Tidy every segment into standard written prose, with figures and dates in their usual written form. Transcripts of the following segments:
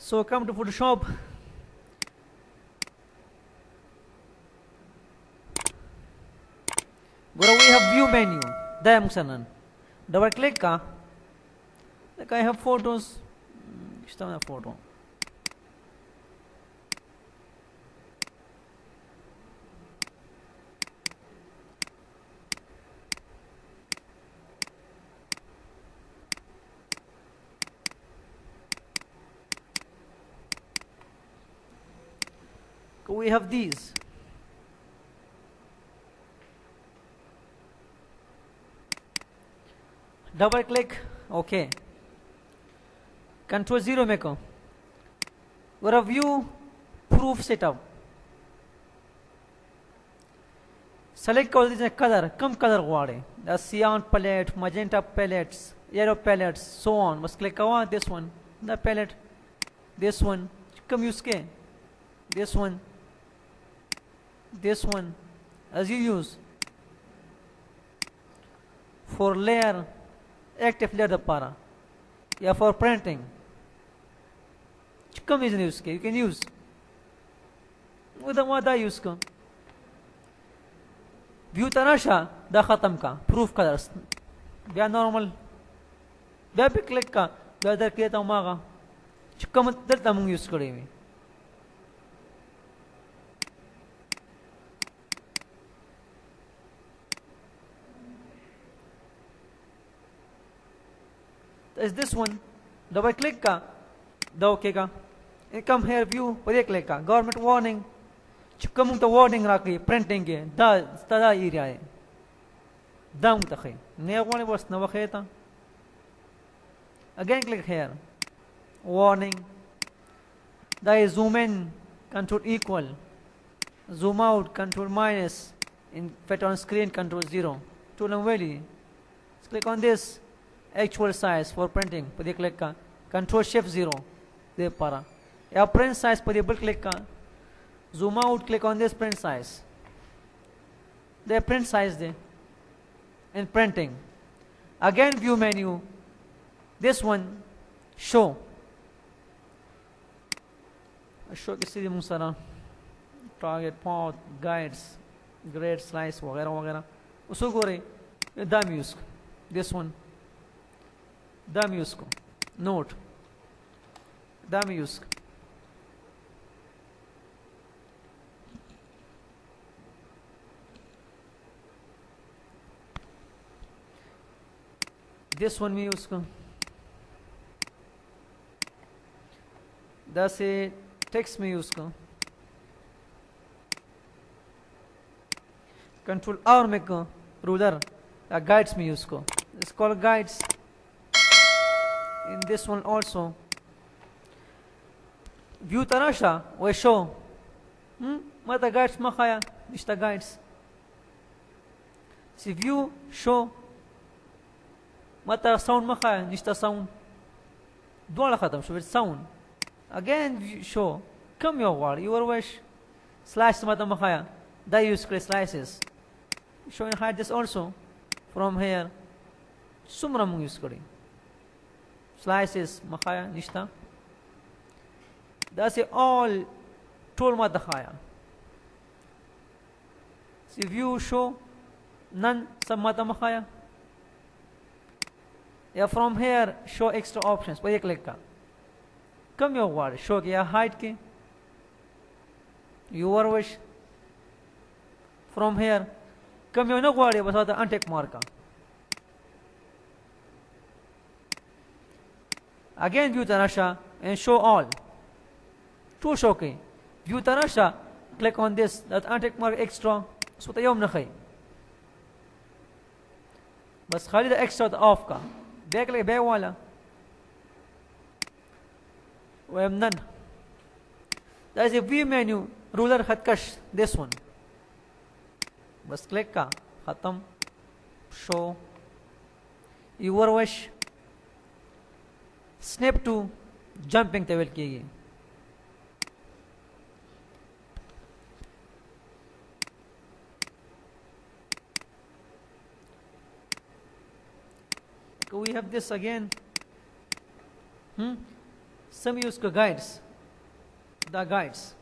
So come to Photoshop. Go we have view menu. Dimension. Double click ka. Like I have photos. Işte a photo. We have these. Double click. Okay. Control 0 में को और view proof setup. Select all these color. Come color वाले. The cyan palette, magenta palettes, yellow palettes, so on. बस click करो this one. The palette. This one. Come use के. This one. This one. As you use. For layer. Active layer the para. Yeah, for printing. Come is use you can use. With the what I use come. View tarasha da khatam ka proof colors. They are normal. They पे click का whether किया तो मागा. Come दर्द हम use करेंगे. Is this one. Double click का the okay का. Come here view पर click का. Government warning. Come to warning rakhi printing के. दा area है. दा मुतखी. नहीं वाले बस नवखे था. Again click here. Warning. That is zoom in. Control equal. Zoom out. Control minus. In fit on screen. Control 0. Tool and value. Click on this. Actual size for printing पर click का control shift 0 दे पारा या print size पर double click का zoom out click on this print size they print size they in printing again view menu this one show किसी भी मुसारा target path guides grade slice वगैरह वगैरह उसको करे दाम use this one दाम यूज को नोट दाम यूज दिस वन में यूज को द से टेक्स्ट में यूज को कंट्रोल आर में को रूलर गाइड्स में यूज को it's called guides in this one also view tarasha we show mata guides makhaya nishta guides si view show mata sound makhaya nishta sound دولا khatam شو sound again show come your word your wish slash mata makhaya da use create slices show and hide this also from here sumra mung use kari slices makhaya nishta that's all tool ma dakhaya see view show none samata makhaya yeah from here show extra options पर click का come your word show किया hide के your wish from here come your no word बस आता untick mark का again view tarasha and show all to show के view tarasha click on this that untick mark extra so तयौम नखै बस खाली the extra off का देख ले बे वाला وام none that is a view menu ruler खतकश this one बस click का खत्म show your wish snap to jumping table कीजिए we have this again Some use guides. The guides.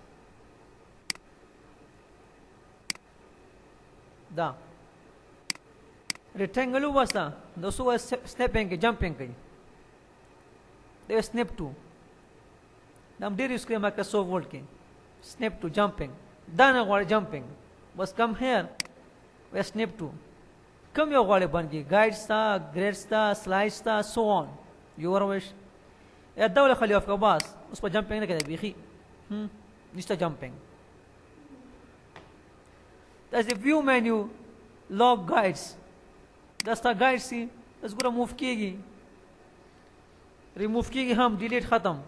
The rectangle was those who were snapping, jumping. They were snap to. Nam did use Microsoft Word key. Snap to jumping. Then were jumping. Was come here. We snap to. Come your wall bungy. Guides the, grades the, slides the, so on. Your wish. الدولة خليه في باص उस पर jumping नहीं कहते बीखी just jumping. That's the view menu log guides. That's the guides सी बस पूरा move किएगी remove किएगी हम delete ख़त्म.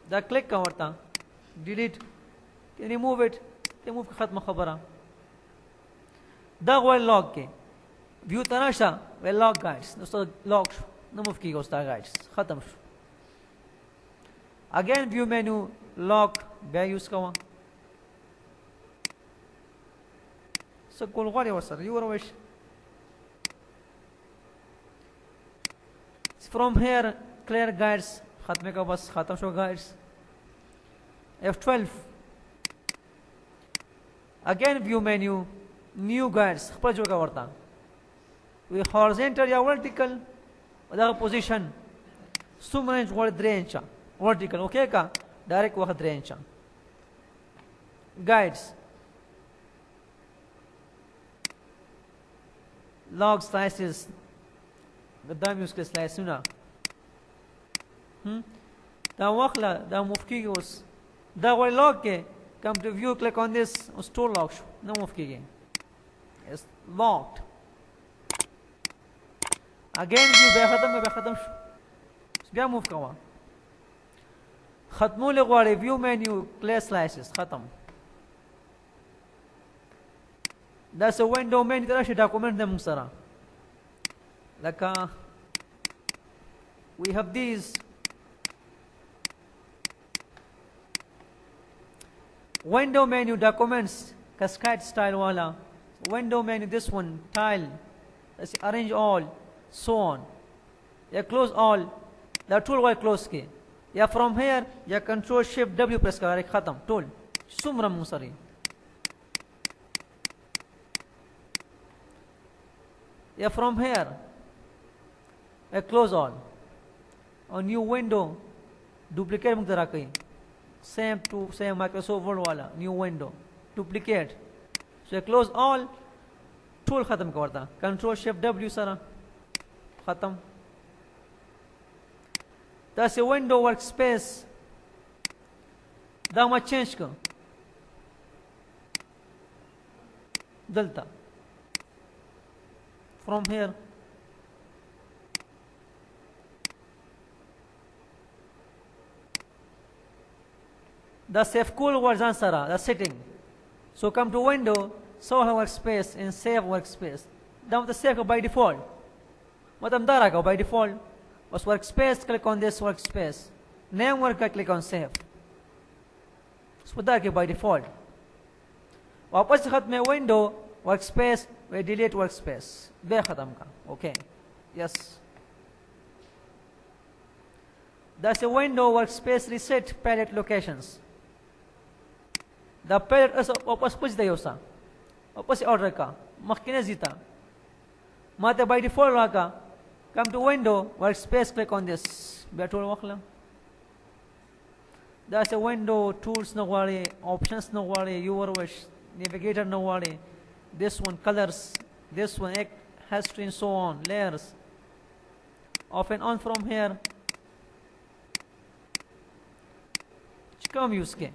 दा click का वर्ता delete remove it remove ख़त्म खबरा. दा वो log के view तनाशा वे log guides दोस्तों log न move किएगा उस ता guides ख़त्म. Again view menu lock बे use का वहाँ सब कोल वाले वसर you are wish from here clear guides ख़त्म का बस ख़त्म show guides. F12 again view menu new guides पर जो का वर्ता we horizontal या vertical अदा position सुमरेंज वर्ड द्रेंचा vertical okay का direct वाह द्रेंचा guides log slices قدام use के slice सुना دا वखला दा move की उस दा वाले log के come to view click on this उस tool log ना move की it's locked again view बे ख़त्म move का वहाँ ختمو لغواړي view menu clear slices ختم. That's a window menu ترى document them سره like we have these window menu documents cascade style wala window menu this one tile let's see, arrange all so on yeah close all the tool will close के या from here या control shift W press करें ख़त्म tool सुमरम मुसरी या from here या close all और new window duplicate मुक्तरा कहीं same to same Microsoft Word वाला new window duplicate so close all tool ख़त्म करता control shift W सरा ख़त्म. That's a window workspace. That change का delta from here the save cool version sara the setting so come to window show workspace and save workspace down the save by default मतलब दारा का by default was workspace click on this workspace name work click on save so that by default वापस ख़त्म window workspace we delete workspace बे ख़त्म का okay yes that's a window workspace reset palette locations the palette is वापस कुछ दे उसा वापस order का मखने जीता माते by default वाका come to window workspace click on this betul wakla that's a window tools no worry options no worry your wish navigator no worry this one colors this one history and so on layers off and on from here come use के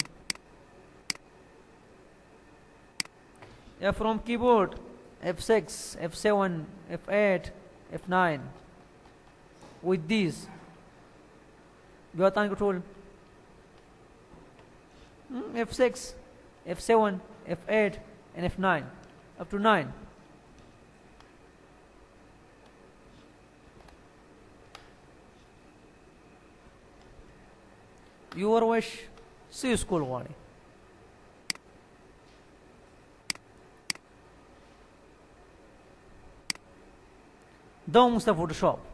yeah from keyboard F6 F7 F8 F9 with these button control F6 F7 F8 and F9 up to 9 your wish see school वाले दो मुझसे Photoshop